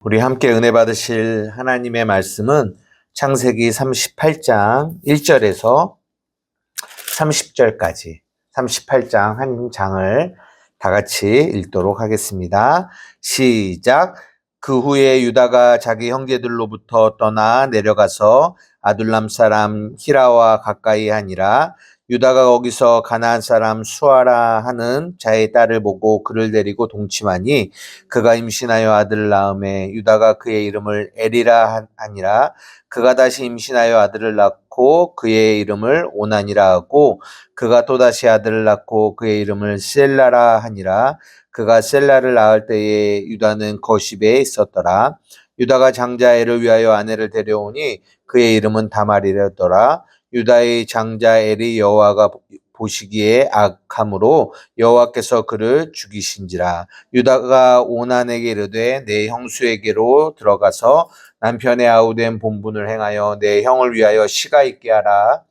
우리 함께 은혜 받으실 하나님의 말씀은 창세기 38장 1절에서 30절까지 38장 한 장을 다 같이 읽도록 하겠습니다. 시작. 그 후에 유다가 자기 형제들로부터 떠나 내려가서 아둘람 사람 히라와 가까이 하니라. 유다가 거기서 가나안 사람 수아라 하는 자의 딸을 보고 그를 데리고 동침하니 그가 임신하여 아들을 낳음에 유다가 그의 이름을 에리라 하니라. 그가 다시 임신하여 아들을 낳고 그의 이름을 오난이라 하고 그가 또다시 아들을 낳고 그의 이름을 셀라라 하니라. 그가 셀라를 낳을 때에 유다는 거십에 있었더라. 유다가 장자엘을 위하여 아내를 데려오니 그의 이름은 다말이었더라. 유다의 장자 엘이 여호와가 보시기에 악함으로 여호와께서 그를 죽이신지라. 유다가 오난에게 이르되 내 형수에게로 들어가서 남편의 아우된 본분을 행하여 내 형을 위하여 시가 있게 하라.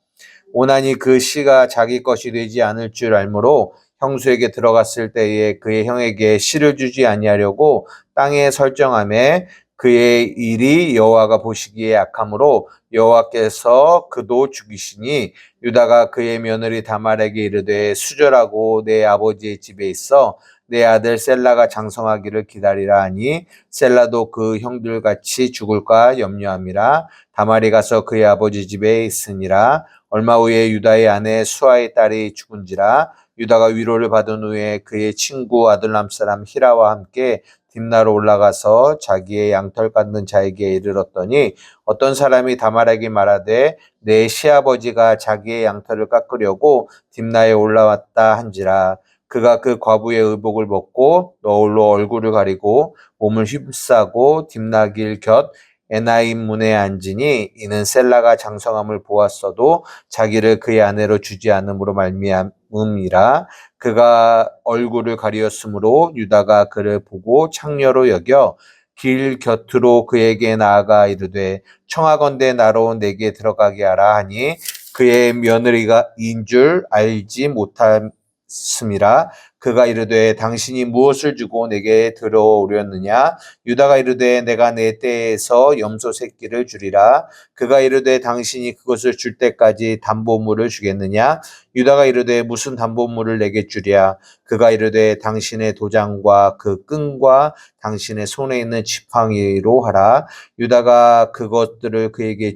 오난이 그 시가 자기 것이 되지 않을 줄 알므로 형수에게 들어갔을 때에 그의 형에게 시를 주지 아니하려고 땅에 설정하매 그의 일이 여호와가 보시기에 악함으로 여호와께서 그도 죽이시니 유다가 그의 며느리 다말에게 이르되 수절하고 내 아버지의 집에 있어 내 아들 셀라가 장성하기를 기다리라 하니 셀라도 그 형들같이 죽을까 염려함이라. 다말이 가서 그의 아버지 집에 있으니라. 얼마 후에 유다의 아내 수아의 딸이 죽은지라. 유다가 위로를 받은 후에 그의 친구 아둘람 사람 히라와 함께 딥나로 올라가서 자기의 양털 깎는 자에게 이르렀더니 어떤 사람이 다말에게 말하되 내 시아버지가 자기의 양털을 깎으려고 딥나에 올라왔다 한지라. 그가 그 과부의 의복을 벗고 너울로 얼굴을 가리고 몸을 휩싸고 딥나길 곁 에나임 문에 앉으니 이는 셀라가 장성함을 보았어도 자기를 그의 아내로 주지 않음으로 말미암음이라. 그가 얼굴을 가리었으므로 유다가 그를 보고 창녀로 여겨 길 곁으로 그에게 나아가 이르되 청하건대 나로 내게 들어가게 하라 하니 그의 며느리가 인 줄 알지 못했음이라. 그가 이르되 당신이 무엇을 주고 내게 들어오렸느냐. 유다가 이르되 내가 내 떼에서 염소 새끼를 주리라. 그가 이르되 당신이 그것을 줄 때까지 담보물을 주겠느냐. 유다가 이르되 무슨 담보물을 내게 주랴. 그가 이르되 당신의 도장과 그 끈과 당신의 손에 있는 지팡이로 하라. 유다가 그것들을 그에게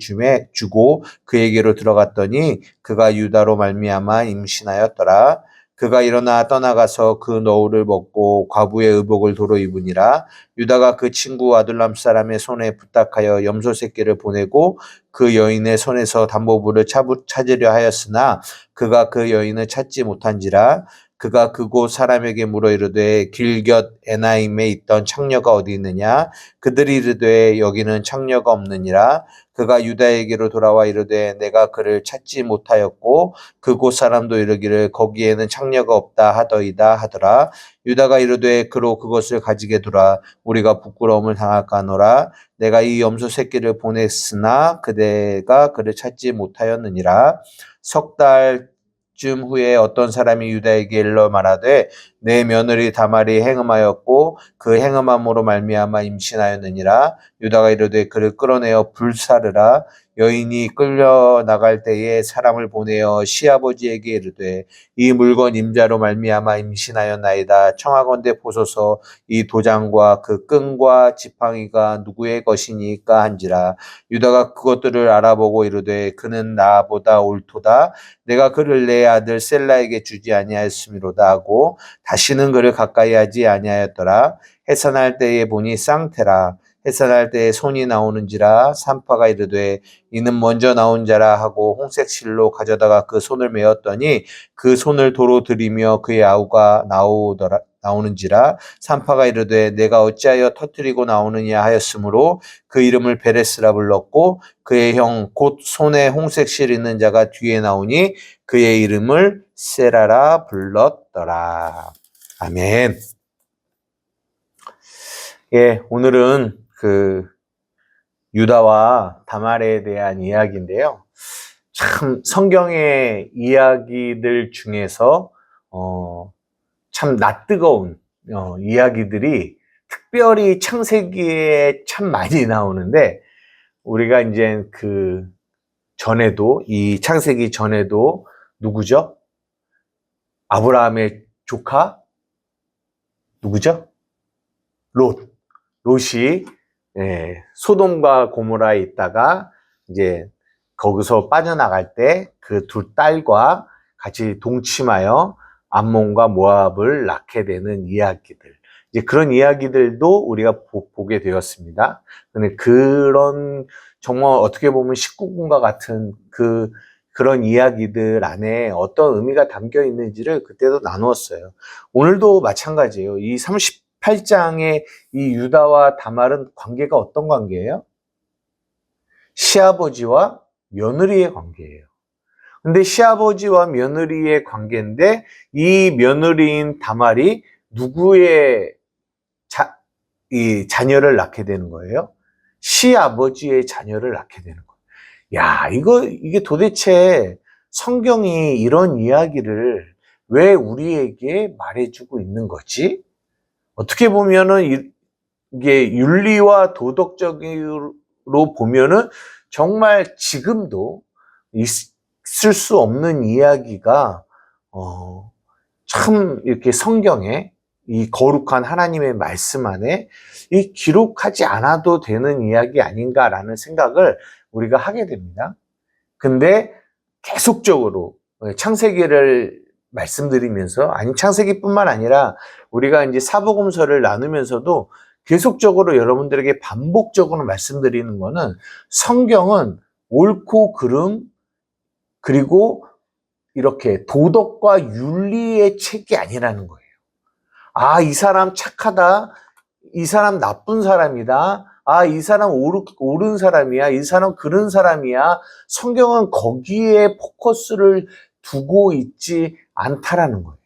주고 그에게로 들어갔더니 그가 유다로 말미암아 임신하였더라. 그가 일어나 떠나가서 그 너울을 벗고 과부의 의복을 도로 입으니라. 유다가 그 친구 아둘람 사람의 손에 부탁하여 염소 새끼를 보내고 그 여인의 손에서 담보물을 찾으려 하였으나 그가 그 여인을 찾지 못한지라. 그가 그곳 사람에게 물어 이르되 길 곁 에나임에 있던 창녀가 어디 있느냐. 그들이 이르되 여기는 창녀가 없느니라. 그가 유다에게로 돌아와 이르되 내가 그를 찾지 못하였고 그곳 사람도 이르기를 거기에는 창녀가 없다 하더이다 하더라. 유다가 이르되 그로 그것을 가지게 두라. 우리가 부끄러움을 당할까노라. 내가 이 염소 새끼를 보냈으나 그대가 그를 찾지 못하였느니라. 석 달쯤 후에 어떤 사람이 유다에게 일러 말하되 내 며느리 다말이 행음하였고 그 행음함으로 말미암아 임신하였느니라. 유다가 이르되 그를 끌어내어 불사르라. 여인이 끌려 나갈 때에 사람을 보내어 시아버지에게 이르되 이 물건 임자로 말미암아 임신하였나이다. 청하건대 보소서 이 도장과 그 끈과 지팡이가 누구의 것이니까 한지라. 유다가 그것들을 알아보고 이르되 그는 나보다 옳도다. 내가 그를 내 아들 셀라에게 주지 아니하였음이로다 하고 다시는 그를 가까이 하지 아니하였더라. 해산할 때에 보니 쌍태라. 해산할 때에 손이 나오는지라. 산파가 이르되 이는 먼저 나온 자라 하고 홍색 실로 가져다가 그 손을 메었더니 그 손을 도로 들이며 그의 아우가 나오는지라. 산파가 이르되 내가 어찌하여 터뜨리고 나오느냐 하였으므로 그 이름을 베레스라 불렀고 그의 형 곧 손에 홍색 실 있는 자가 뒤에 나오니 그의 이름을 세라라 불렀더라. 아멘. 예, 오늘은 유다와 다말에 대한 이야기인데요. 참 성경의 이야기들 중에서 참 낯뜨거운 이야기들이 특별히 창세기에 참 많이 나오는데, 우리가 이제 그 전에도, 이 창세기 전에도 누구죠? 아브라함의 조카? 누구죠? 롯이, 소돔과 고모라에 있다가 이제 거기서 빠져나갈 때 그 두 딸과 같이 동침하여 암몬과 모압을 낳게 되는 이야기들. 이제 그런 이야기들도 우리가 보게 되었습니다. 근데 그런 정말 어떻게 보면 19군과 같은 그런 이야기들 안에 어떤 의미가 담겨 있는지를 그때도 나누었어요. 오늘도 마찬가지예요. 이 38장의 이 유다와 다말은 관계가 어떤 관계예요? 시아버지와 며느리의 관계예요. 근데 시아버지와 며느리의 관계인데, 이 며느리인 다말이 누구의 이 자녀를 낳게 되는 거예요? 시아버지의 자녀를 낳게 되는 거예요. 야, 이게 도대체 성경이 이런 이야기를 왜 우리에게 말해주고 있는 거지? 어떻게 보면은 이게 윤리와 도덕적으로 보면은 정말 지금도 있을 수 없는 이야기가 참 이렇게 성경에 이 거룩한 하나님의 말씀 안에 이 기록하지 않아도 되는 이야기 아닌가라는 생각을 우리가 하게 됩니다. 근데 계속적으로 창세기를 말씀드리면서, 아니 창세기뿐만 아니라 우리가 이제 사복음서를 나누면서도 계속적으로 여러분들에게 반복적으로 말씀드리는 거는, 성경은 옳고 그름 그리고 이렇게 도덕과 윤리의 책이 아니라는 거예요. 아, 이 사람 착하다, 이 사람 나쁜 사람이다, 아, 이 사람 옳은 사람이야, 이 사람 그런 사람이야. 성경은 거기에 포커스를 두고 있지 않다라는 거예요.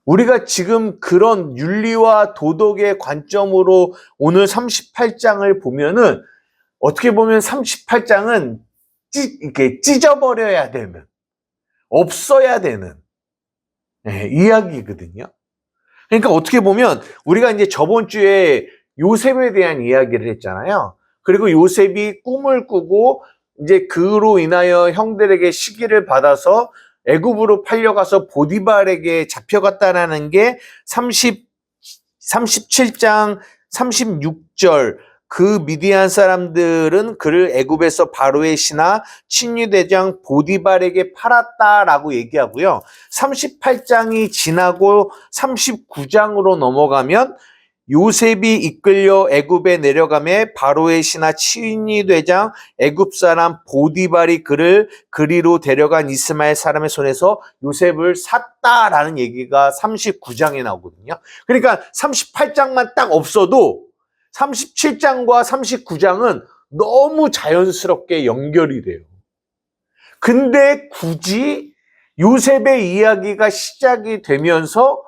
우리가 지금 그런 윤리와 도덕의 관점으로 오늘 38장을 보면은, 어떻게 보면 38장은 이렇게 찢어버려야 되는, 없어야 되는 이야기거든요. 그러니까 어떻게 보면 우리가 이제 저번 주에 요셉에 대한 이야기를 했잖아요. 그리고 요셉이 꿈을 꾸고 이제 그로 인하여 형들에게 시기를 받아서 애굽으로 팔려가서 보디발에게 잡혀갔다라는 게 37장 36절, 그 미디안 사람들은 그를 애굽에서 바로의 신하 친위대장 보디발에게 팔았다라고 얘기하고요. 38장이 지나고 39장으로 넘어가면 요셉이 이끌려 애굽에 내려가매 바로의 신하 친위대장 애굽 사람 보디발이 그를 그리로 데려간 이스마엘 사람의 손에서 요셉을 샀다라는 얘기가 39장에 나오거든요. 그러니까 38장만 딱 없어도 37장과 39장은 너무 자연스럽게 연결이 돼요. 근데 굳이 요셉의 이야기가 시작이 되면서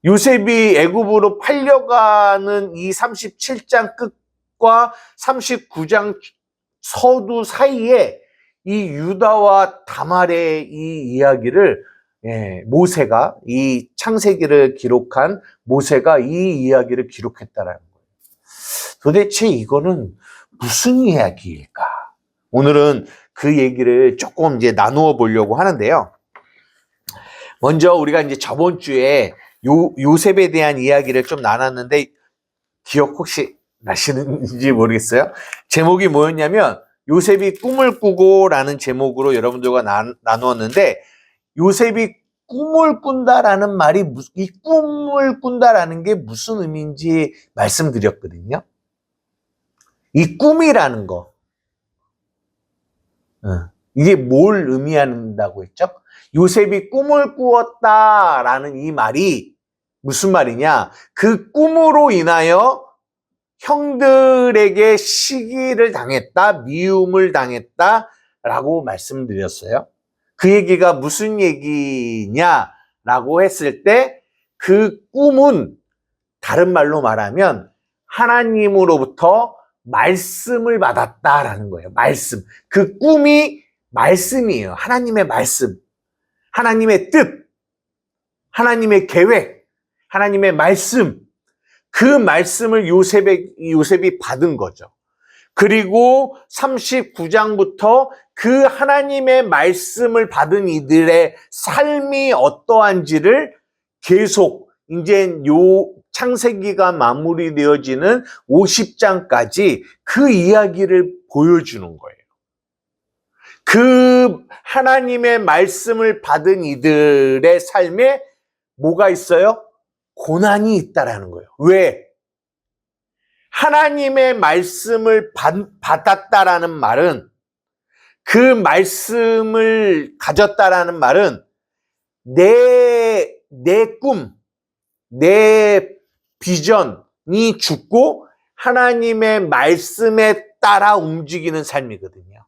요셉이 애굽으로 팔려가는 이 37장 끝과 39장 서두 사이에 이 유다와 다말의 이 이야기를 모세가, 이 창세기를 기록한 모세가 이 이야기를 기록했다라는 거예요. 도대체 이거는 무슨 이야기일까? 오늘은 그 얘기를 조금 이제 나누어 보려고 하는데요. 먼저 우리가 이제 저번 주에 요셉에 대한 이야기를 좀 나눴는데, 기억 혹시 나시는지 모르겠어요. 제목이 뭐였냐면 요셉이 꿈을 꾸고 라는 제목으로 여러분들과 나누었는데, 요셉이 꿈을 꾼다라는 말이, 이 꿈을 꾼다라는 게 무슨 의미인지 말씀드렸거든요. 이 꿈이라는 거, 이게 뭘 의미한다고 했죠? 요셉이 꿈을 꾸었다라는 이 말이 무슨 말이냐? 그 꿈으로 인하여 형들에게 시기를 당했다, 미움을 당했다라고 말씀드렸어요. 그 얘기가 무슨 얘기냐라고 했을 때, 그 꿈은 다른 말로 말하면 하나님으로부터 말씀을 받았다라는 거예요. 말씀. 그 꿈이 말씀이에요. 하나님의 말씀. 하나님의 뜻. 하나님의 계획. 하나님의 말씀. 그 말씀을 요셉이 받은 거죠. 그리고 39장부터 그 하나님의 말씀을 받은 이들의 삶이 어떠한지를 계속 이제 요 창세기가 마무리되어지는 50장까지 그 이야기를 보여주는 거예요. 그 하나님의 말씀을 받은 이들의 삶에 뭐가 있어요? 고난이 있다라는 거예요. 왜? 하나님의 말씀을 받았다라는 말은, 그 말씀을 가졌다라는 말은 내 꿈, 내 비전이 죽고 하나님의 말씀에 따라 움직이는 삶이거든요.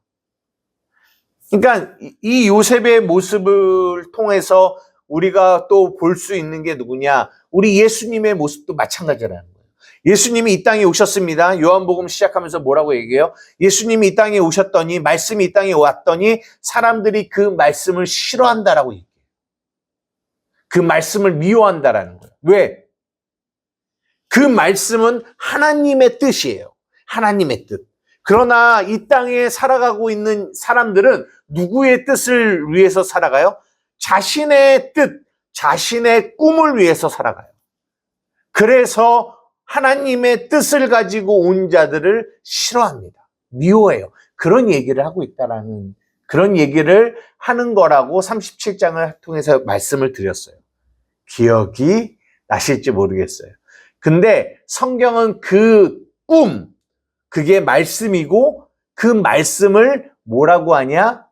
그러니까 이 요셉의 모습을 통해서 우리가 또 볼 수 있는 게 누구냐? 우리 예수님의 모습도 마찬가지라는 거예요. 예수님이 이 땅에 오셨습니다. 요한복음 시작하면서 뭐라고 얘기해요? 예수님이 이 땅에 오셨더니, 말씀이 이 땅에 왔더니 사람들이 그 말씀을 싫어한다라고 얘기해요. 그 말씀을 미워한다라는 거예요. 왜? 그 말씀은 하나님의 뜻이에요. 하나님의 뜻. 그러나 이 땅에 살아가고 있는 사람들은 누구의 뜻을 위해서 살아가요? 자신의 뜻, 자신의 꿈을 위해서 살아가요. 그래서 하나님의 뜻을 가지고 온 자들을 싫어합니다. 미워해요. 그런 얘기를 하고 있다라는, 그런 얘기를 하는 거라고 37장을 통해서 말씀을 드렸어요. 기억이 나실지 모르겠어요. 근데 성경은 그 꿈, 그게 말씀이고, 그 말씀을 뭐라고 하냐?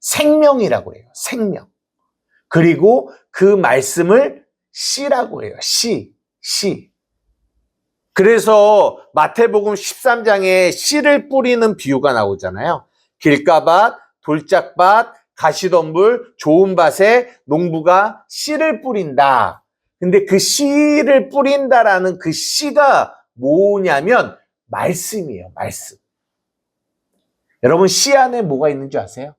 생명이라고 해요. 생명. 그리고 그 말씀을 씨라고 해요. 씨. 그래서 마태복음 13장에 씨를 뿌리는 비유가 나오잖아요. 길가밭, 돌짝밭, 가시덤불, 좋은 밭에 농부가 씨를 뿌린다. 근데 그 씨를 뿌린다라는 그 씨가 뭐냐면 말씀이에요. 말씀. 여러분, 씨 안에 뭐가 있는 줄 아세요?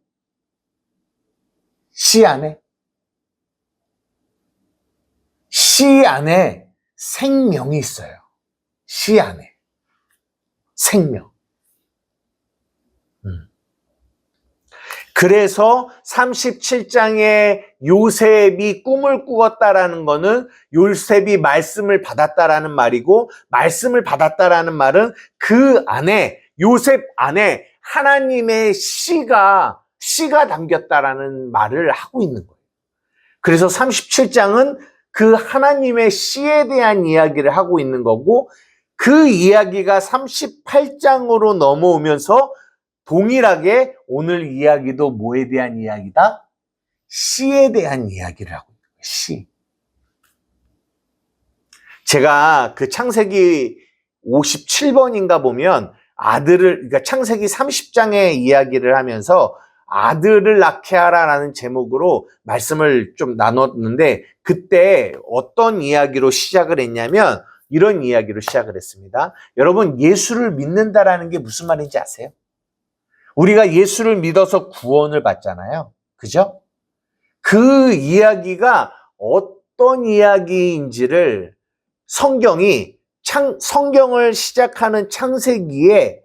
씨 안에 생명이 있어요. 씨 안에 생명. 그래서 37장에 요셉이 꿈을 꾸었다라는 거는 요셉이 말씀을 받았다라는 말이고, 말씀을 받았다라는 말은 그 안에, 요셉 안에 하나님의 씨가 담겼다라는 말을 하고 있는 거예요. 그래서 37장은 그 하나님의 씨에 대한 이야기를 하고 있는 거고, 그 이야기가 38장으로 넘어오면서 동일하게 오늘 이야기도 뭐에 대한 이야기다? 씨에 대한 이야기를 하고 있는 거예요. 씨. 제가 그 창세기 57번인가 보면 그러니까 창세기 30장의 이야기를 하면서 아들을 낳게 하라라는 제목으로 말씀을 좀 나눴는데, 그때 어떤 이야기로 시작을 했냐면 이런 이야기로 시작을 했습니다. 여러분, 예수를 믿는다라는 게 무슨 말인지 아세요? 우리가 예수를 믿어서 구원을 받잖아요. 그죠? 그 이야기가 어떤 이야기인지를 성경을 시작하는 창세기에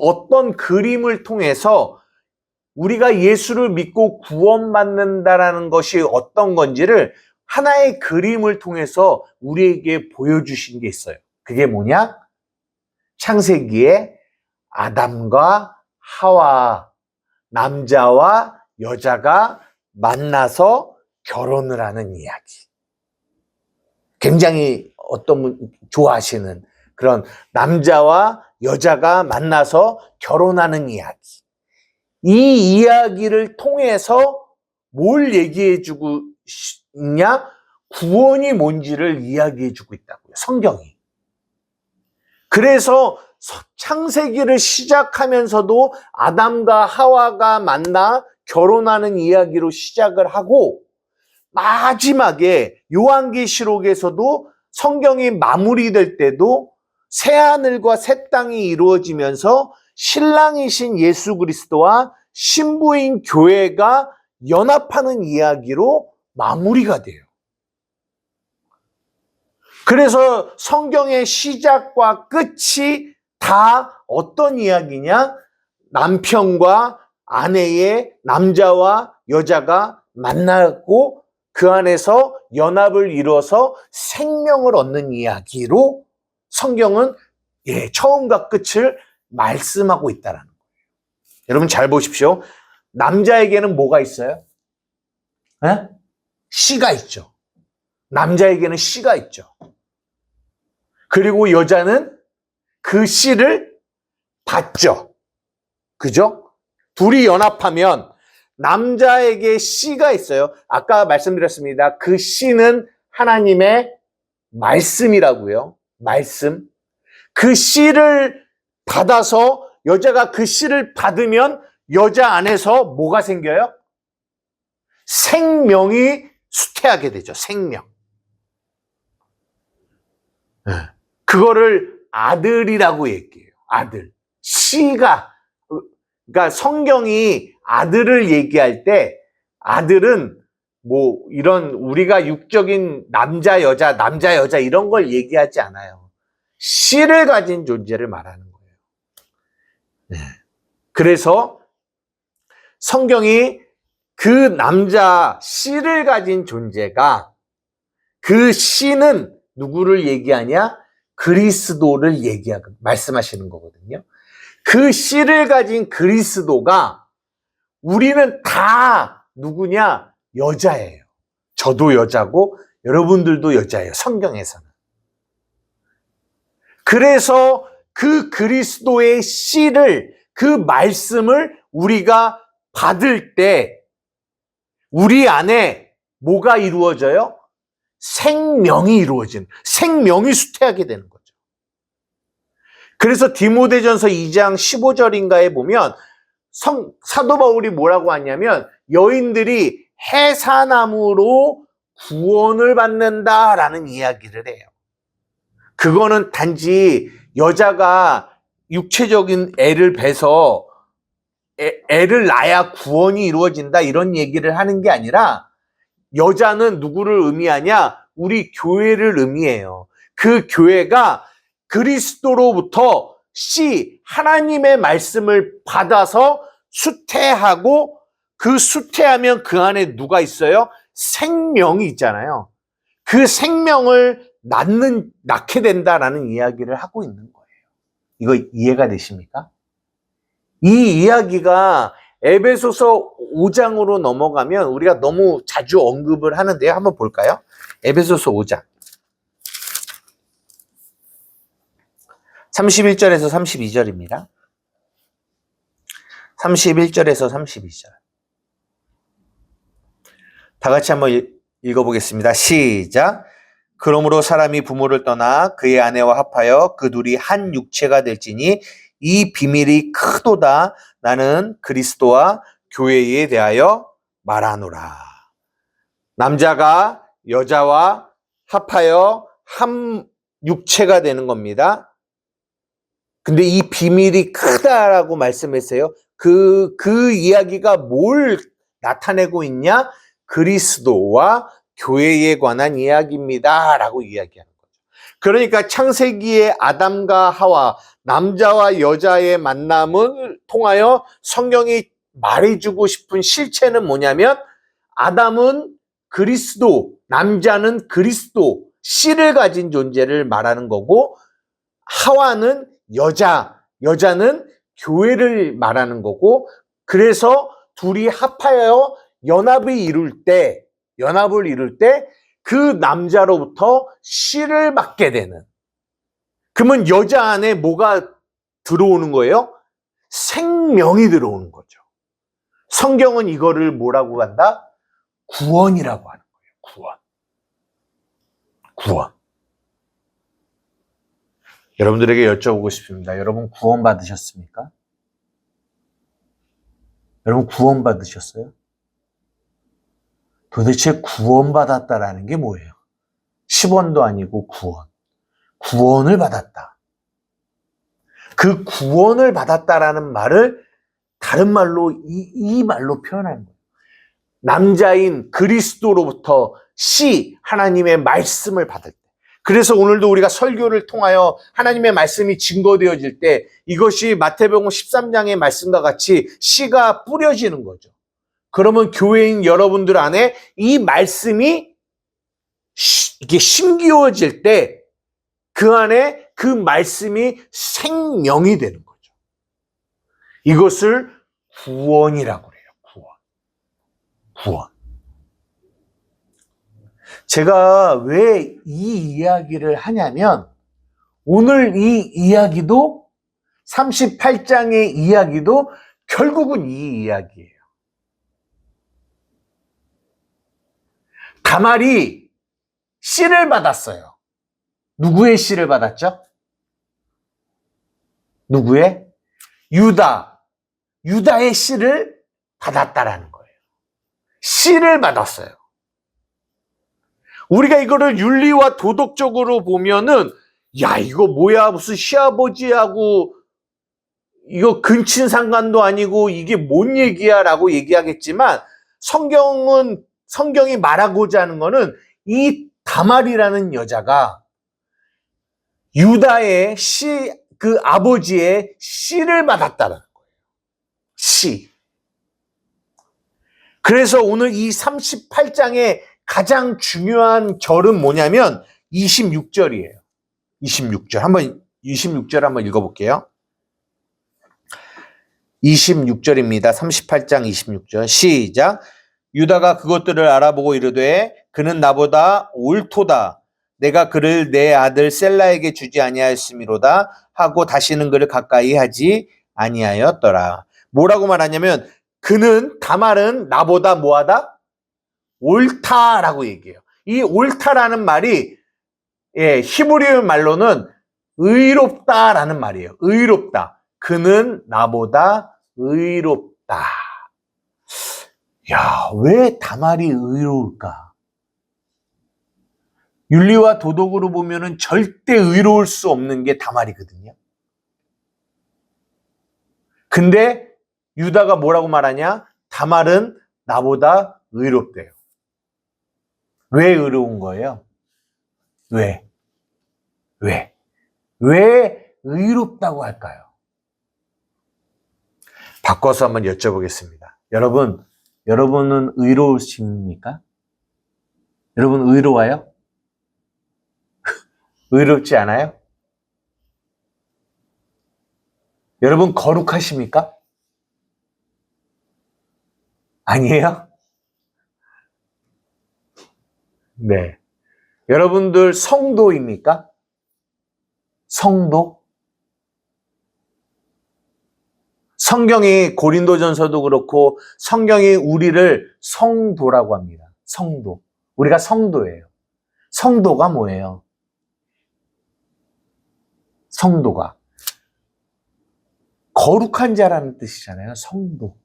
어떤 그림을 통해서 우리가 예수를 믿고 구원받는다라는 것이 어떤 건지를 하나의 그림을 통해서 우리에게 보여주신 게 있어요. 그게 뭐냐? 창세기에 아담과 하와, 남자와 여자가 만나서 결혼을 하는 이야기. 굉장히 어떤 분 좋아하시는 그런 남자와 여자가 만나서 결혼하는 이야기. 이 이야기를 통해서 뭘 얘기해주고 있냐? 구원이 뭔지를 이야기해주고 있다고요. 성경이. 그래서 창세기를 시작하면서도 아담과 하와가 만나 결혼하는 이야기로 시작을 하고, 마지막에 요한계시록에서도 성경이 마무리될 때도 새하늘과 새 땅이 이루어지면서 신랑이신 예수 그리스도와 신부인 교회가 연합하는 이야기로 마무리가 돼요. 그래서 성경의 시작과 끝이 다 어떤 이야기냐? 남편과 아내의 남자와 여자가 만나고 그 안에서 연합을 이루어서 생명을 얻는 이야기로 성경은 처음과 끝을 말씀하고 있다는 거예요. 여러분 잘 보십시오. 남자에게는 뭐가 있어요? 씨가 있죠. 남자에게는 씨가 있죠. 그리고 여자는 그 씨를 받죠. 그죠? 둘이 연합하면 남자에게 씨가 있어요. 아까 말씀드렸습니다. 그 씨는 하나님의 말씀이라고요. 말씀. 그 씨를 받아서 여자가 그 씨를 받으면 여자 안에서 뭐가 생겨요? 생명이 수태하게 되죠. 생명. 그거를 아들이라고 얘기해요. 아들. 씨가. 그러니까 성경이 아들을 얘기할 때 아들은 뭐 이런 우리가 육적인 남자 여자 이런 걸 얘기하지 않아요. 씨를 가진 존재를 말하는 거예요. 그래서 성경이 그 남자 씨를 가진 존재가 그 씨는 누구를 얘기하냐? 그리스도를 말씀하시는 거거든요. 그 씨를 가진 그리스도가 우리는 다 누구냐? 여자예요. 저도 여자고 여러분들도 여자예요. 성경에서는. 그래서 그 그리스도의 씨를, 그 말씀을 우리가 받을 때 우리 안에 뭐가 이루어져요? 생명이 이루어지는, 생명이 수태하게 되는 거죠. 그래서 디모데전서 2장 15절인가에 보면 사도 바울이 뭐라고 하냐면 여인들이 해산함으로 구원을 받는다라는 이야기를 해요. 그거는 단지 여자가 육체적인 애를 베서 애를 낳아야 구원이 이루어진다 이런 얘기를 하는 게 아니라 여자는 누구를 의미하냐? 우리 교회를 의미해요. 그 교회가 그리스도로부터 하나님의 말씀을 받아서 수태하고 그 수태하면 그 안에 누가 있어요? 생명이 있잖아요. 그 생명을 낳게 된다라는 이야기를 하고 있는 거예요. 이거 이해가 되십니까? 이 이야기가 에베소서 5장으로 넘어가면 우리가 너무 자주 언급을 하는데요. 한번 볼까요? 에베소서 5장. 31절에서 32절입니다. 31절에서 32절. 다 같이 한번 읽어보겠습니다. 시작. 그러므로 사람이 부모를 떠나 그의 아내와 합하여 그 둘이 한 육체가 될지니 이 비밀이 크도다. 나는 그리스도와 교회에 대하여 말하노라. 남자가 여자와 합하여 한 육체가 되는 겁니다. 근데 이 비밀이 크다라고 말씀했어요. 그 이야기가 뭘 나타내고 있냐? 그리스도와 교회에 관한 이야기입니다. 라고 이야기하는 거죠. 그러니까 창세기의 아담과 하와, 남자와 여자의 만남을 통하여 성경이 말해주고 싶은 실체는 뭐냐면 아담은 그리스도, 남자는 그리스도, 씨를 가진 존재를 말하는 거고 하와는 여자는 교회를 말하는 거고 그래서 둘이 합하여 연합을 이룰 때 그 남자로부터 씨를 받게 되는. 그러면 여자 안에 뭐가 들어오는 거예요? 생명이 들어오는 거죠. 성경은 이거를 뭐라고 한다? 구원이라고 하는 거예요. 구원. 여러분들에게 여쭤보고 싶습니다. 여러분 구원 받으셨습니까? 여러분 구원 받으셨어요? 도대체 구원받았다라는 게 뭐예요? 10원도 아니고 구원을 받았다. 그 구원을 받았다라는 말을 다른 말로 이 말로 표현하는 거예요. 남자인 그리스도로부터 하나님의 말씀을 받을 때 그래서 오늘도 우리가 설교를 통하여 하나님의 말씀이 증거되어질 때 이것이 마태복음 13장의 말씀과 같이 씨가 뿌려지는 거죠. 그러면 교회인 여러분들 안에 이 말씀이 이게 심기워질 때 그 안에 그 말씀이 생명이 되는 거죠. 이것을 구원이라고 그래요. 구원. 제가 왜 이 이야기를 하냐면 오늘 이 이야기도 38장의 이야기도 결국은 이 이야기예요. 다말이 씨를 받았어요. 누구의 씨를 받았죠? 누구의? 유다의 씨를 받았다라는 거예요. 씨를 받았어요. 우리가 이거를 윤리와 도덕적으로 보면은 야 이거 뭐야 무슨 시아버지하고 이거 근친상간도 아니고 이게 뭔 얘기야 라고 얘기하겠지만 성경이 말하고자 하는 거는 이 다말이라는 여자가 유다의 그 아버지의 씨를 받았다는 거예요. 씨. 그래서 오늘 이 38장의 가장 중요한 절은 뭐냐면 26절이에요. 26절 한번 읽어볼게요. 26절입니다. 38장 26절. 시작. 유다가 그것들을 알아보고 이르되 그는 나보다 옳도다. 내가 그를 내 아들 셀라에게 주지 아니하였음이로다 하고 다시는 그를 가까이 하지 아니하였더라. 뭐라고 말하냐면 그는 다말은 나보다 뭐하다? 옳다라고 얘기해요. 이 옳다라는 말이 히브리 말로는 의롭다라는 말이에요. 의롭다. 그는 나보다 의롭다. 야, 왜 다말이 의로울까? 윤리와 도덕으로 보면은 절대 의로울 수 없는 게 다말이거든요. 근데 유다가 뭐라고 말하냐? 다말은 나보다 의롭대요. 왜 의로운 거예요? 왜 의롭다고 할까요? 바꿔서 한번 여쭤보겠습니다. 여러분은 의로우십니까? 여러분 의로워요? 의롭지 않아요? 여러분 거룩하십니까? 아니에요? 네. 여러분들 성도입니까? 성도? 성경이 고린도전서도 그렇고 성경이 우리를 성도라고 합니다. 성도. 우리가 성도예요. 성도가 뭐예요? 성도가 거룩한 자라는 뜻이잖아요. 성도.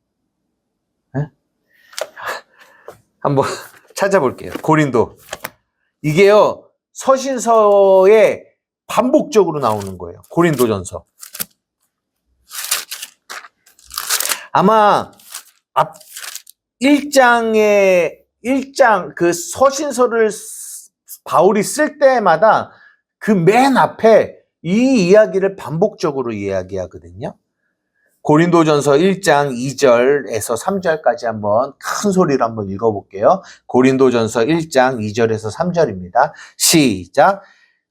네? 한번 찾아볼게요. 고린도. 이게요. 서신서에 반복적으로 나오는 거예요. 고린도전서. 아마 앞 1장 그 서신서를 바울이 쓸 때마다 그 맨 앞에 이 이야기를 반복적으로 이야기하거든요. 고린도전서 1장 2절에서 3절까지 한번 큰 소리로 한번 읽어볼게요. 고린도전서 1장 2절에서 3절입니다. 시작.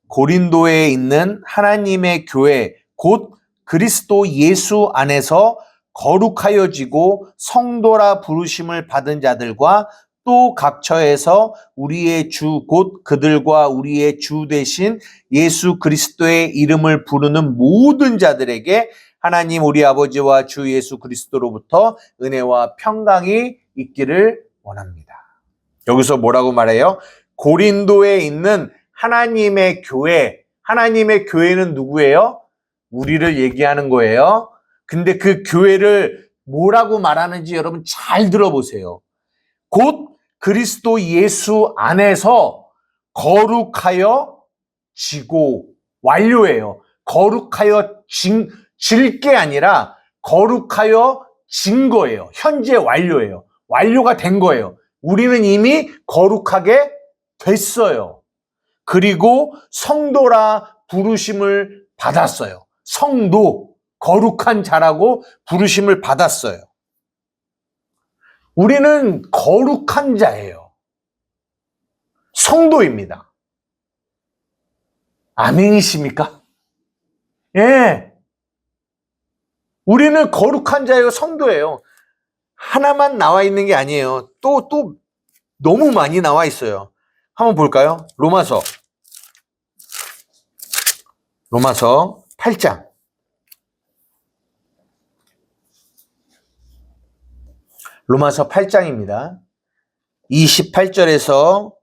고린도에 있는 하나님의 교회 곧 그리스도 예수 안에서 거룩하여지고 성도라 부르심을 받은 자들과 또 각처에서 우리의 주 곧 그들과 우리의 주 되신 예수 그리스도의 이름을 부르는 모든 자들에게 하나님 우리 아버지와 주 예수 그리스도로부터 은혜와 평강이 있기를 원합니다. 여기서 뭐라고 말해요? 고린도에 있는 하나님의 교회는 누구예요? 우리를 얘기하는 거예요. 근데 그 교회를 뭐라고 말하는지 여러분 잘 들어보세요. 곧 그리스도 예수 안에서 거룩하여 지고 완료예요. 거룩하여 질 게 아니라 거룩하여 진 거예요. 현재 완료예요. 완료가 된 거예요. 우리는 이미 거룩하게 됐어요. 그리고 성도라 부르심을 받았어요. 성도, 거룩한 자라고 부르심을 받았어요. 우리는 거룩한 자예요. 성도입니다. 아멘이십니까? 예. 우리는 거룩한 자예요. 성도예요. 하나만 나와 있는 게 아니에요. 또 너무 많이 나와 있어요. 한번 볼까요? 로마서 8장. 로마서 8장입니다. 28절에서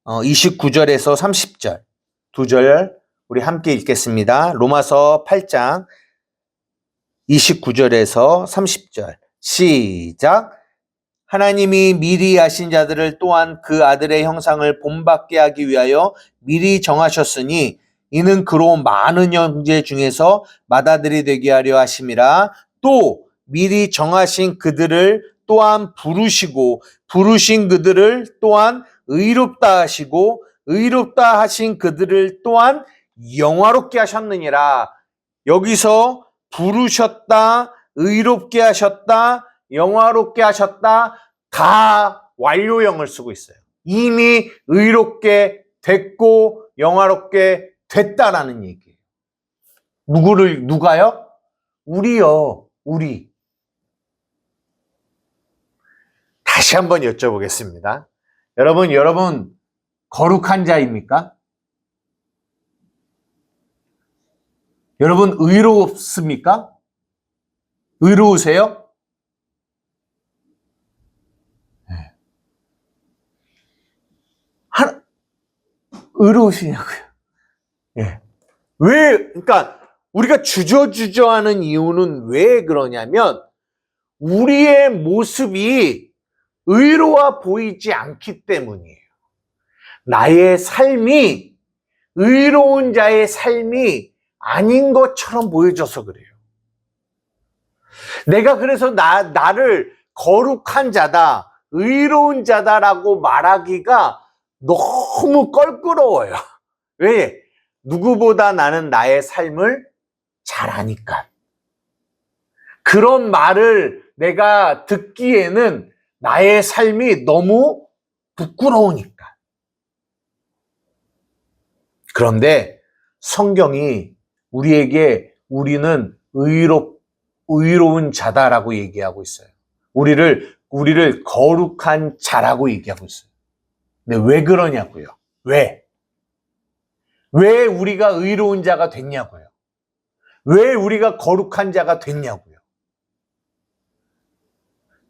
29절에서 30절. 두 절 우리 함께 읽겠습니다. 로마서 8장 29절에서 30절. 시작. 하나님이 미리 아신 자들을 또한 그 아들의 형상을 본받게 하기 위하여 미리 정하셨으니 이는 그로 많은 형제 중에서 맏아들이 되게 하려 하심이라. 또 미리 정하신 그들을 또한 부르시고 부르신 그들을 또한 의롭다 하시고 의롭다 하신 그들을 또한 영화롭게 하셨느니라. 여기서 부르셨다, 의롭게 하셨다, 영화롭게 하셨다, 다 완료형을 쓰고 있어요. 이미 의롭게 됐고 영화롭게 됐다라는 얘기예요. 누가요? 우리요, 우리. 다시 한번 여쭤보겠습니다. 여러분 거룩한 자입니까? 여러분 의롭습니까? 의로우세요? 네. 의로우시냐고요? 네. 그러니까 우리가 주저주저하는 이유는 왜 그러냐면 우리의 모습이 의로워 보이지 않기 때문이에요. 나의 삶이 의로운 자의 삶이 아닌 것처럼 보여져서 그래요. 내가 그래서 나를 거룩한 자다, 의로운 자다라고 말하기가 너무 껄끄러워요. 왜? 누구보다 나는 나의 삶을 잘 아니까. 그런 말을 내가 듣기에는 나의 삶이 너무 부끄러우니까. 그런데 성경이 우리에게 우리는 의로운 자다라고 얘기하고 있어요. 우리를 거룩한 자라고 얘기하고 있어요. 근데 왜 그러냐고요? 왜 우리가 의로운 자가 됐냐고요? 왜 우리가 거룩한 자가 됐냐고요?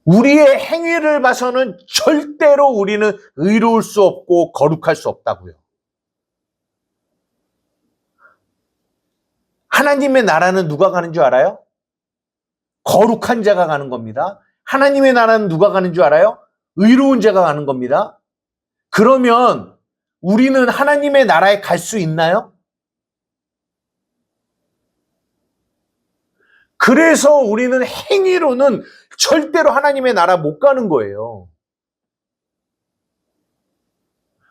우리의 행위를 봐서는 절대로 우리는 의로울 수 없고 거룩할 수 없다고요. 하나님의 나라는 누가 가는 줄 알아요? 거룩한 자가 가는 겁니다. 하나님의 나라는 누가 가는 줄 알아요? 의로운 자가 가는 겁니다. 그러면 우리는 하나님의 나라에 갈 수 있나요? 그래서 우리는 행위로는 절대로 하나님의 나라 못 가는 거예요.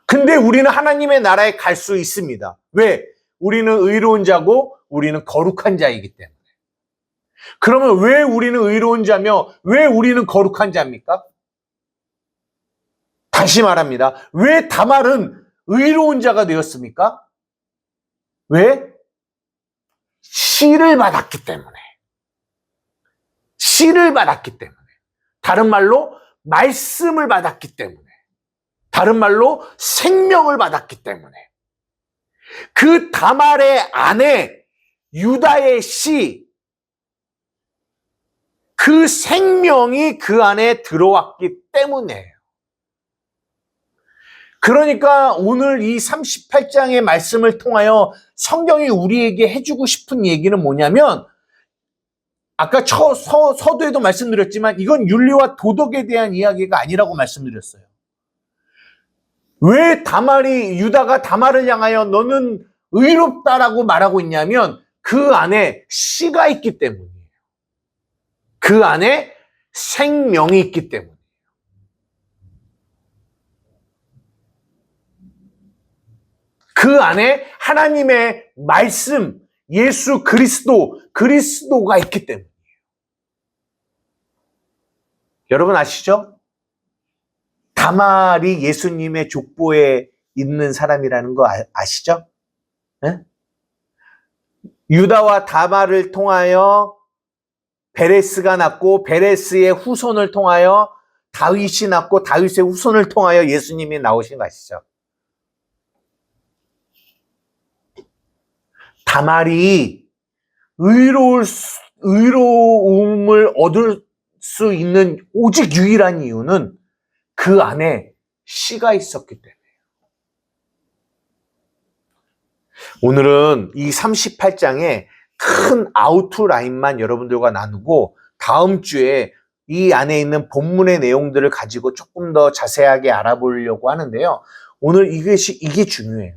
근데 우리는 하나님의 나라에 갈 수 있습니다. 왜? 우리는 의로운 자고 우리는 거룩한 자이기 때문에. 그러면 왜 우리는 의로운 자며 왜 우리는 거룩한 자입니까? 다시 말합니다. 왜 다말은 의로운 자가 되었습니까? 왜? 씨를 받았기 때문에. 씨를 받았기 때문에. 다른 말로 말씀을 받았기 때문에. 다른 말로 생명을 받았기 때문에. 그 다말의 아내 유다의 씨, 그 생명이 그 안에 들어왔기 때문에. 그러니까 오늘 이 38장의 말씀을 통하여 성경이 우리에게 해주고 싶은 얘기는 뭐냐면, 아까 서두에도 말씀드렸지만 이건 윤리와 도덕에 대한 이야기가 아니라고 말씀드렸어요. 왜 유다가 다말을 향하여 너는 의롭다라고 말하고 있냐면 그 안에 씨가 있기 때문이에요. 그 안에 생명이 있기 때문이에요. 그 안에 하나님의 말씀, 예수 그리스도가 있기 때문이에요. 여러분 아시죠? 다말이 예수님의 족보에 있는 사람이라는 거 아시죠? 네? 유다와 다말을 통하여 베레스가 났고, 베레스의 후손을 통하여 다윗이 났고, 다윗의 후손을 통하여 예수님이 나오신 거 아시죠? 다말이 의로움을 얻을 수 있는 오직 유일한 이유는 그 안에 씨가 있었기 때문에. 오늘은 이 38장의 큰 아우트라인만 여러분들과 나누고 다음 주에 이 안에 있는 본문의 내용들을 가지고 조금 더 자세하게 알아보려고 하는데요. 오늘 이게 중요해요.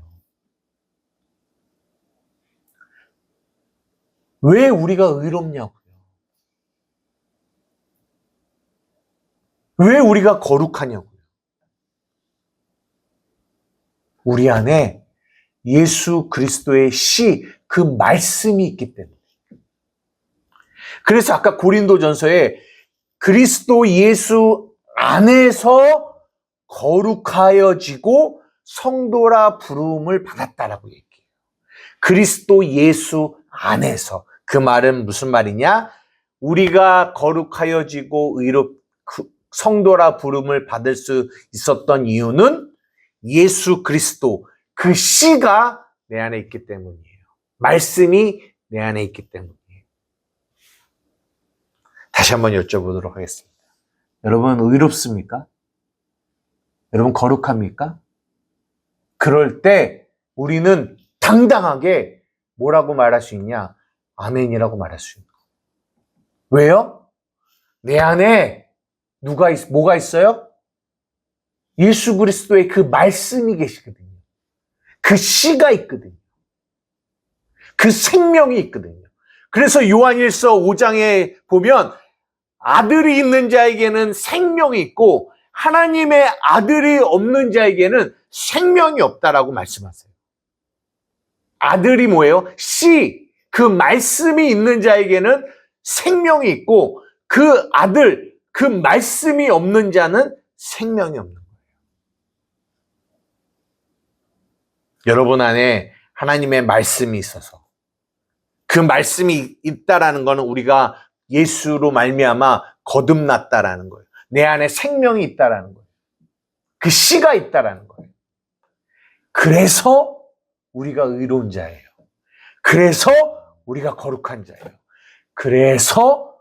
왜 우리가 의롭냐고요? 왜 우리가 거룩하냐고요? 우리 안에 예수 그리스도의 씨, 그 말씀이 있기 때문에. 그래서 아까 고린도전서에 그리스도 예수 안에서 거룩하여지고 성도라 부름을 받았다라고 얘기해요. 그리스도 예수 안에서. 그 말은 무슨 말이냐? 우리가 거룩하여지고 성도라 부름을 받을 수 있었던 이유는 예수 그리스도, 그 씨가 내 안에 있기 때문이에요. 말씀이 내 안에 있기 때문이에요. 다시 한번 여쭤보도록 하겠습니다. 여러분 의롭습니까? 여러분 거룩합니까? 그럴 때 우리는 당당하게 뭐라고 말할 수 있냐? 아멘이라고 말할 수 있는 거예요. 왜요? 내 안에 뭐가 있어요? 예수 그리스도의 그 말씀이 계시거든요. 그 씨가 있거든요. 그 생명이 있거든요. 그래서 요한일서 5장에 보면 아들이 있는 자에게는 생명이 있고 하나님의 아들이 없는 자에게는 생명이 없다라고 말씀하세요. 아들이 뭐예요? 씨, 그 말씀이 있는 자에게는 생명이 있고 그 아들, 그 말씀이 없는 자는 생명이 없는 거예요. 여러분 안에 하나님의 말씀이 있어서 그 말씀이 있다라는 것은 우리가 예수로 말미암아 거듭났다라는 거예요. 내 안에 생명이 있다라는 거예요. 그 씨가 있다라는 거예요. 그래서 우리가 의로운 자예요. 그래서 우리가 거룩한 자예요. 그래서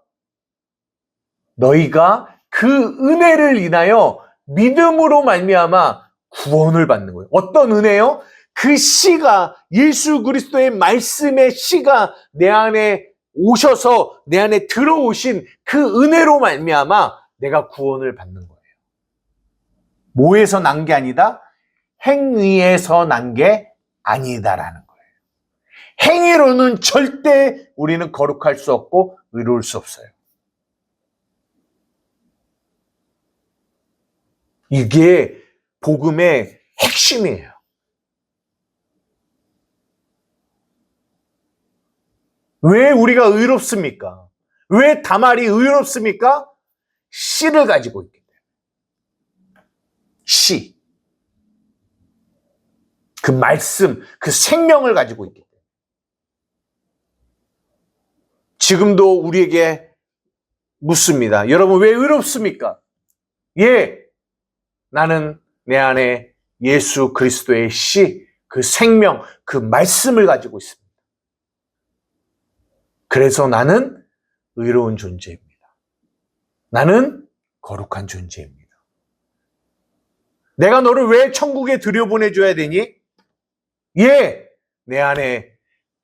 너희가 그 은혜를 인하여 믿음으로 말미암아 구원을 받는 거예요. 어떤 은혜요? 그 씨가 예수 그리스도의 말씀의 씨가 내 안에 오셔서 내 안에 들어오신 그 은혜로 말미암아 내가 구원을 받는 거예요. 뭐에서 난 게 아니다? 행위에서 난 게 아니다라는 거예요. 행위로는 절대 우리는 거룩할 수 없고 의로울 수 없어요. 이게 복음의 핵심이에요. 왜 우리가 의롭습니까? 왜 다말이 의롭습니까? 씨를 가지고 있기 때문에. 씨. 그 말씀, 그 생명을 가지고 있기 때문에. 지금도 우리에게 묻습니다. 여러분 왜 의롭습니까? 예, 나는 내 안에 예수 그리스도의 씨, 그 생명, 그 말씀을 가지고 있습니다. 그래서 나는 의로운 존재입니다. 나는 거룩한 존재입니다. 내가 너를 왜 천국에 들여보내줘야 되니? 예, 내 안에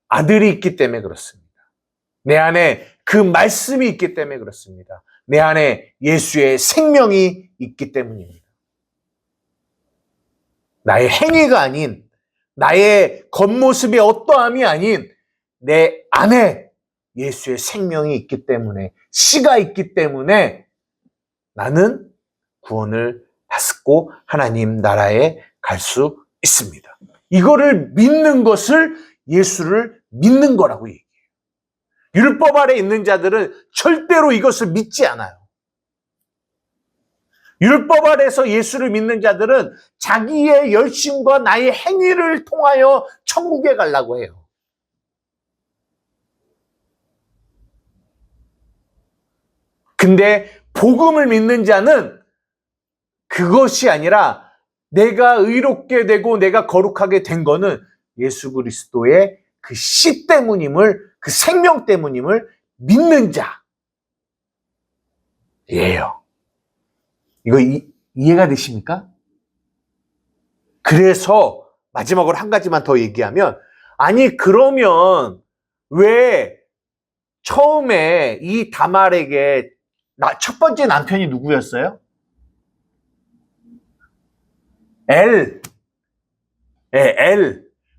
아들이 있기 때문에 그렇습니다. 내 안에 그 말씀이 있기 때문에 그렇습니다. 내 안에 예수의 생명이 있기 때문입니다. 나의 행위가 아닌, 나의 겉모습의 어떠함이 아닌 내 안에 예수의 생명이 있기 때문에, 씨가 있기 때문에 나는 구원을 받고 하나님 나라에 갈 수 있습니다. 이거를 믿는 것을 예수를 믿는 거라고 얘기해요. 율법 아래 있는 자들은 절대로 이것을 믿지 않아요. 율법 아래서 예수를 믿는 자들은 자기의 열심과 나의 행위를 통하여 천국에 가려고 해요. 근데 복음을 믿는 자는 그것이 아니라 내가 의롭게 되고 내가 거룩하게 된 거는 예수 그리스도의 그 씨 때문임을, 그 생명 때문임을 믿는 자예요. 이거 이해가 되십니까? 그래서 마지막으로 한 가지만 더 얘기하면, 아니 그러면 왜 처음에 이 다말에게 첫 번째 남편이 누구였어요? 엘.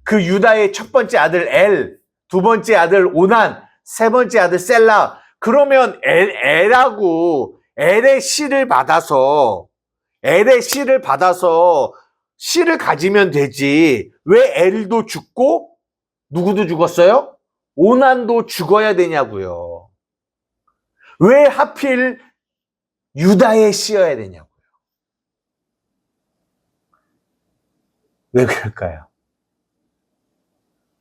그 유다의 첫 번째 아들 엘, 두 번째 아들 오난, 세 번째 아들 셀라. 그러면 엘하고 엘의 씨를 받아서 씨를 가지면 되지. 왜 엘도 죽고 누구도 죽었어요? 오난도 죽어야 되냐고요. 왜 하필 유다의 씨여야 되냐고요. 왜 그럴까요?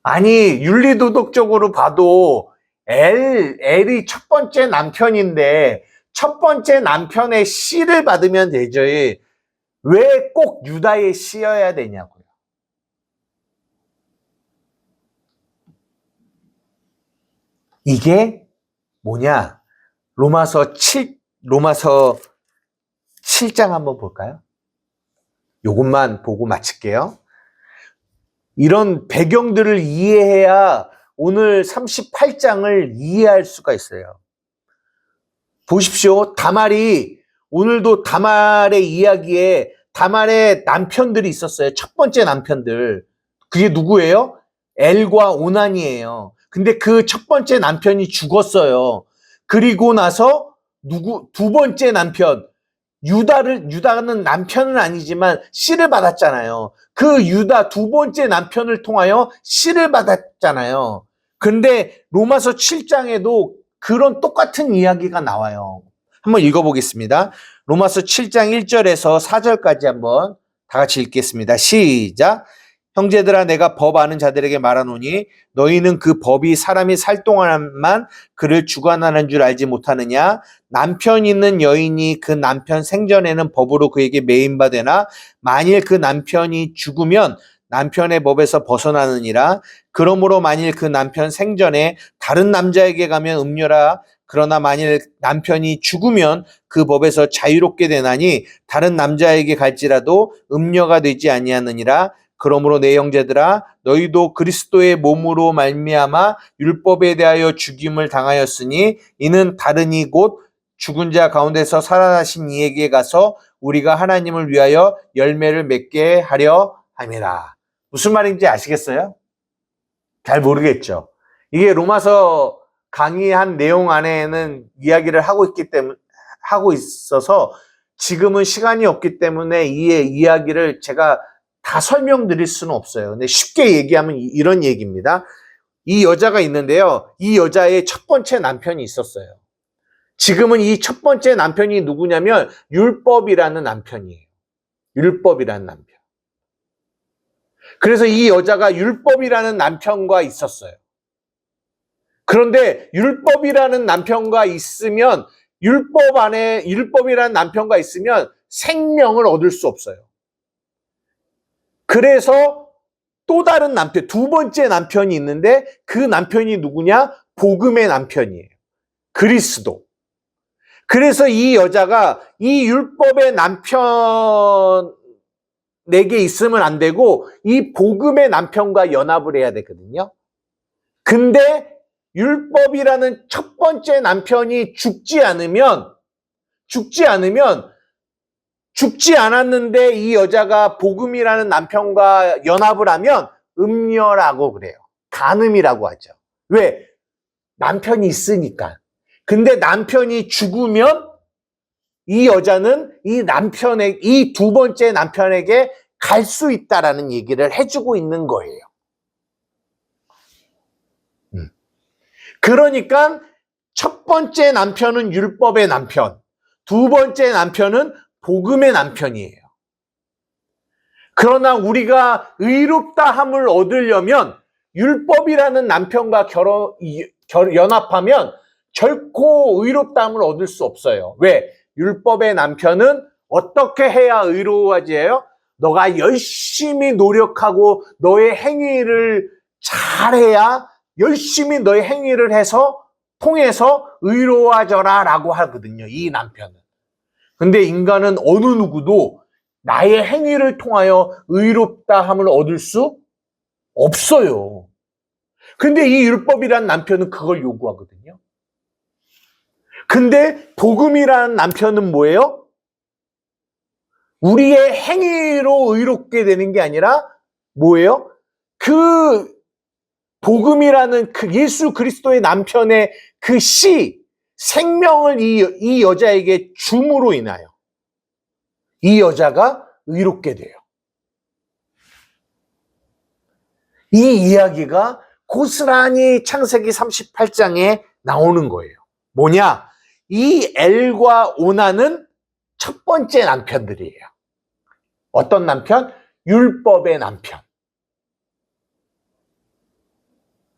아니 윤리도덕적으로 봐도 엘이 첫 번째 남편인데 첫 번째 남편의 씨를 받으면 되죠. 왜 꼭 유다의 씨여야 되냐고요. 이게 뭐냐? 로마서 7장 한번 볼까요? 요것만 보고 마칠게요. 이런 배경들을 이해해야 오늘 38장을 이해할 수가 있어요. 보십시오. 다말이, 오늘도 다말의 이야기에 다말의 남편들이 있었어요. 첫 번째 남편들. 그게 누구예요? 엘과 오난이에요. 근데 그 첫 번째 남편이 죽었어요. 그리고 나서 두 번째 남편, 유다는 남편은 아니지만 씨를 받았잖아요. 그 유다 두 번째 남편을 통하여 씨를 받았잖아요. 근데 로마서 7장에도 그런 똑같은 이야기가 나와요. 한번 읽어보겠습니다. 로마서 7장 1절에서 4절까지 한번 다 같이 읽겠습니다. 시작. 형제들아 내가 법 아는 자들에게 말하노니 너희는 그 법이 사람이 살 동안만 그를 주관하는 줄 알지 못하느냐. 남편 있는 여인이 그 남편 생전에는 법으로 그에게 매인바 되나 만일 그 남편이 죽으면 남편의 법에서 벗어나느니라. 그러므로 만일 그 남편 생전에 다른 남자에게 가면 음녀라. 그러나 만일 남편이 죽으면 그 법에서 자유롭게 되나니 다른 남자에게 갈지라도 음녀가 되지 아니하느니라. 그러므로 내 형제들아 너희도 그리스도의 몸으로 말미암아 율법에 대하여 죽임을 당하였으니 이는 다른이 곧 죽은 자 가운데서 살아나신 이에게 가서 우리가 하나님을 위하여 열매를 맺게 하려 함이라. 무슨 말인지 아시겠어요? 잘 모르겠죠. 이게 로마서 강의한 내용 안에는 이야기를 하고 있어서 지금은 시간이 없기 때문에 이 이야기를 제가 다 설명드릴 수는 없어요. 근데 쉽게 얘기하면 이런 얘기입니다. 이 여자가 있는데요. 이 여자의 첫 번째 남편이 있었어요. 지금은 이 첫 번째 남편이 누구냐면 율법이라는 남편이에요. 율법이라는 남편. 그래서 이 여자가 율법이라는 남편과 있었어요. 그런데 율법이라는 남편과 있으면 율법이라는 남편과 있으면 생명을 얻을 수 없어요. 그래서 또 다른 남편, 두 번째 남편이 있는데 그 남편이 누구냐? 복음의 남편이에요. 그리스도. 그래서 이 여자가 이 율법의 남편에게 있으면 안 되고 이 복음의 남편과 연합을 해야 되거든요. 근데 율법이라는 첫 번째 남편이 죽지 않았는데 이 여자가 복음이라는 남편과 연합을 하면 음녀라고 그래요. 간음이라고 하죠. 왜? 남편이 있으니까. 근데 남편이 죽으면 이 여자는 이 두 번째 남편에게 갈 수 있다라는 얘기를 해주고 있는 거예요. 그러니까 첫 번째 남편은 율법의 남편, 두 번째 남편은 복음의 남편이에요. 그러나 우리가 의롭다함을 얻으려면 율법이라는 남편과 연합하면 결코 의롭다함을 얻을 수 없어요. 왜? 율법의 남편은 어떻게 해야 의로워지요? 너가 열심히 노력하고 너의 행위를 잘해야 열심히 너의 행위를 통해서 의로워져라 라고 하거든요. 이 남편은. 근데 인간은 어느 누구도 나의 행위를 통하여 의롭다함을 얻을 수 없어요. 근데 이 율법이란 남편은 그걸 요구하거든요. 근데 복음이란 남편은 뭐예요? 우리의 행위로 의롭게 되는 게 아니라 뭐예요? 그 복음이라는 그 예수 그리스도의 남편의 그 생명을 이 여자에게 줌으로 인하여 이 여자가 의롭게 돼요. 이 이야기가 고스란히 창세기 38장에 나오는 거예요. 뭐냐? 이 엘과 오나는 첫 번째 남편들이에요. 어떤 남편? 율법의 남편.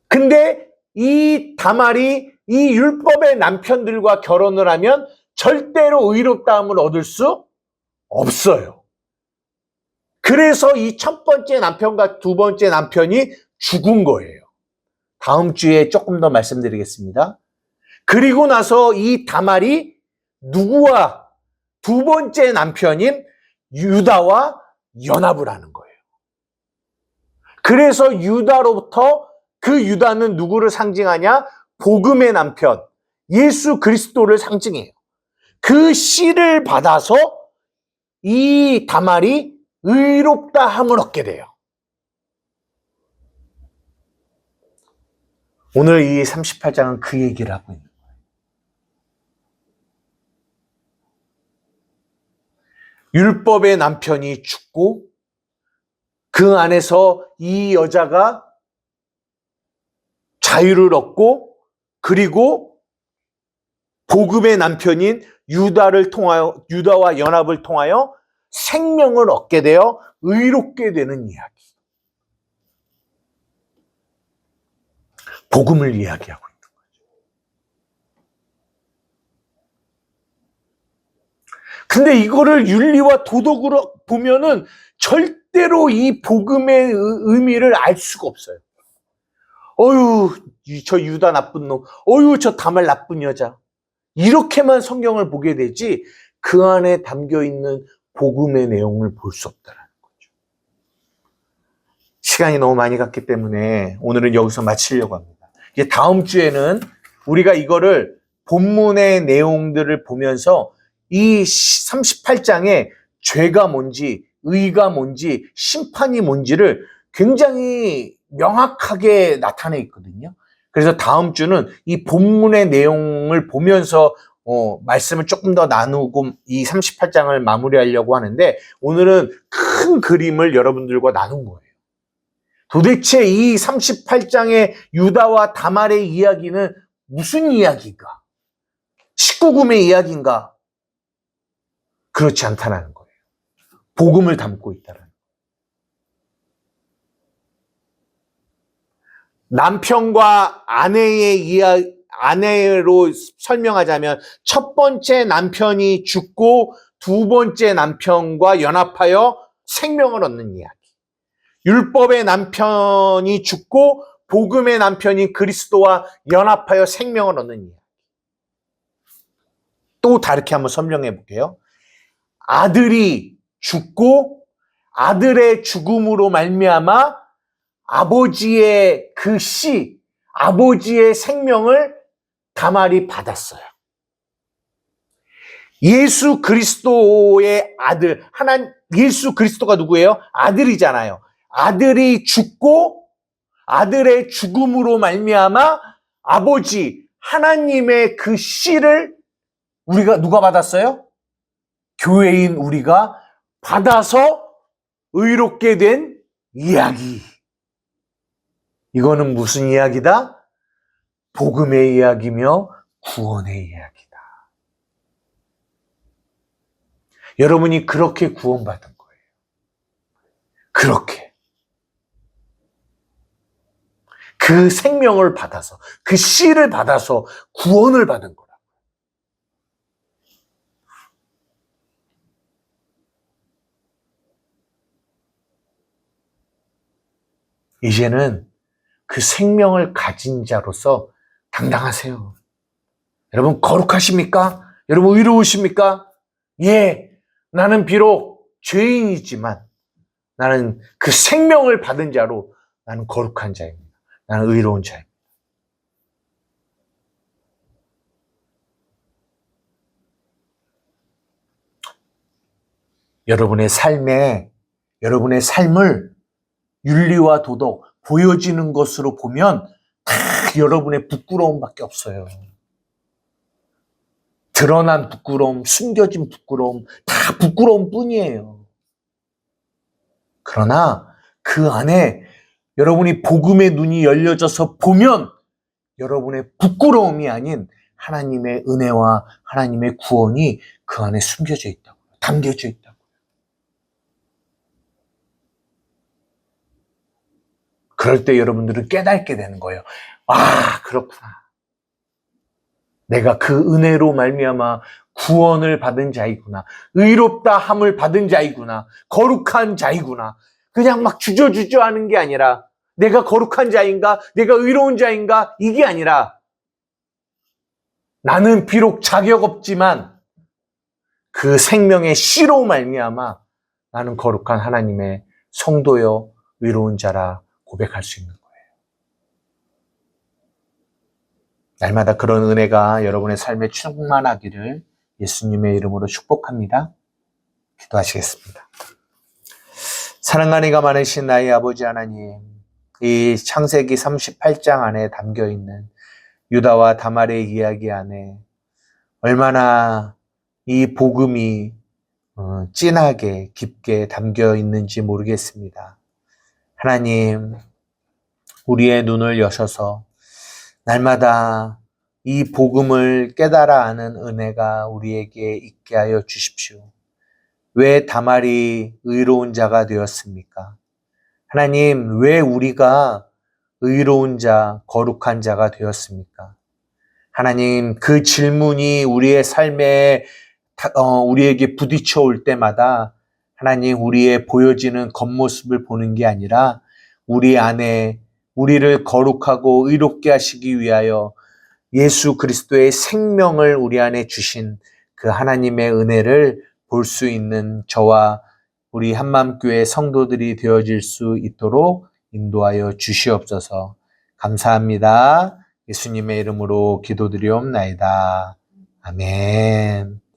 근데 이 다말이 이 율법의 남편들과 결혼을 하면 절대로 의롭다함을 얻을 수 없어요. 그래서 이 첫 번째 남편과 두 번째 남편이 죽은 거예요. 다음 주에 조금 더 말씀드리겠습니다. 그리고 나서 이 다말이 누구와 두 번째 남편인 유다와 연합을 하는 거예요. 그래서 유다로부터 그 유다는 누구를 상징하냐? 복음의 남편, 예수 그리스도를 상징해요. 그 씨를 받아서 이 다말이 의롭다함을 얻게 돼요. 오늘 이 38장은 그 얘기를 하고 있는 거예요. 율법의 남편이 죽고 그 안에서 이 여자가 자유를 얻고 그리고 복음의 남편인 유다와 연합을 통하여 생명을 얻게 되어 의롭게 되는 이야기. 복음을 이야기하고 있는 거죠. 근데 이거를 윤리와 도덕으로 보면은 절대로 이 복음의 의미를 알 수가 없어요. 어휴, 저 유다 나쁜 놈. 어휴, 저 다말 나쁜 여자. 이렇게만 성경을 보게 되지 그 안에 담겨있는 복음의 내용을 볼 수 없다는 거죠. 시간이 너무 많이 갔기 때문에 오늘은 여기서 마치려고 합니다. 이제 다음 주에는 우리가 이거를 본문의 내용들을 보면서 이 38장에 죄가 뭔지, 의가 뭔지, 심판이 뭔지를 굉장히 명확하게 나타내 있거든요. 그래서 다음 주는 이 본문의 내용을 보면서 말씀을 조금 더 나누고 이 38장을 마무리하려고 하는데 오늘은 큰 그림을 여러분들과 나눈 거예요. 도대체 이 38장의 유다와 다말의 이야기는 무슨 이야기인가? 19금의 이야기인가? 그렇지 않다는 거예요. 복음을 담고 있다는 거예요. 남편과 아내로 설명하자면 첫 번째 남편이 죽고 두 번째 남편과 연합하여 생명을 얻는 이야기. 율법의 남편이 죽고 복음의 남편인 그리스도와 연합하여 생명을 얻는 이야기. 또 다르게 한번 설명해 볼게요. 아들이 죽고 아들의 죽음으로 말미암아 아버지의 아버지의 생명을 다말이 받았어요. 예수 그리스도의 아들, 예수 그리스도가 누구예요? 아들이잖아요. 아들이 죽고 아들의 죽음으로 말미암아 아버지 하나님의 그 씨를 누가 받았어요? 교회인 우리가 받아서 의롭게 된 이야기. 이거는 무슨 이야기다? 복음의 이야기며 구원의 이야기다. 여러분이 그렇게 구원받은 거예요. 그렇게. 그 생명을 받아서, 그 씨를 받아서 구원을 받은 거라. 이제는 그 생명을 가진 자로서 당당하세요. 여러분 거룩하십니까? 여러분 의로우십니까? 예, 나는 비록 죄인이지만 나는 그 생명을 받은 자로 나는 거룩한 자입니다. 나는 의로운 자입니다. 여러분의 삶을 윤리와 도덕 보여지는 것으로 보면 다 여러분의 부끄러움밖에 없어요. 드러난 부끄러움, 숨겨진 부끄러움, 다 부끄러움 뿐이에요. 그러나 그 안에 여러분이 복음의 눈이 열려져서 보면 여러분의 부끄러움이 아닌 하나님의 은혜와 하나님의 구원이 그 안에 숨겨져 있다고, 담겨져 있다고. 그럴 때 여러분들은 깨닫게 되는 거예요. 아, 그렇구나. 내가 그 은혜로 말미암아 구원을 받은 자이구나. 의롭다 함을 받은 자이구나. 거룩한 자이구나. 그냥 막 주저주저 하는 게 아니라 내가 거룩한 자인가? 내가 의로운 자인가? 이게 아니라 나는 비록 자격 없지만 그 생명의 씨로 말미암아 나는 거룩한 하나님의 성도여 의로운 자라 고백할 수 있는 거예요. 날마다 그런 은혜가 여러분의 삶에 충만하기를 예수님의 이름으로 축복합니다. 기도하시겠습니다. 사랑과 은혜가 많으신 나의 아버지 하나님, 이 창세기 38장 안에 담겨있는 유다와 다말의 이야기 안에 얼마나 이 복음이 진하게 깊게 담겨 있는지 모르겠습니다. 하나님, 우리의 눈을 여셔서 날마다 이 복음을 깨달아 아는 은혜가 우리에게 있게 하여 주십시오. 왜 다말이 의로운 자가 되었습니까? 하나님, 왜 우리가 의로운 자, 거룩한 자가 되었습니까? 하나님, 그 질문이 우리의 삶에 우리에게 부딪혀 올 때마다 하나님, 우리의 보여지는 겉모습을 보는 게 아니라 우리 안에 우리를 거룩하고 의롭게 하시기 위하여 예수 그리스도의 생명을 우리 안에 주신 그 하나님의 은혜를 볼 수 있는 저와 우리 한마음교회 성도들이 되어질 수 있도록 인도하여 주시옵소서. 감사합니다. 예수님의 이름으로 기도드리옵나이다. 아멘.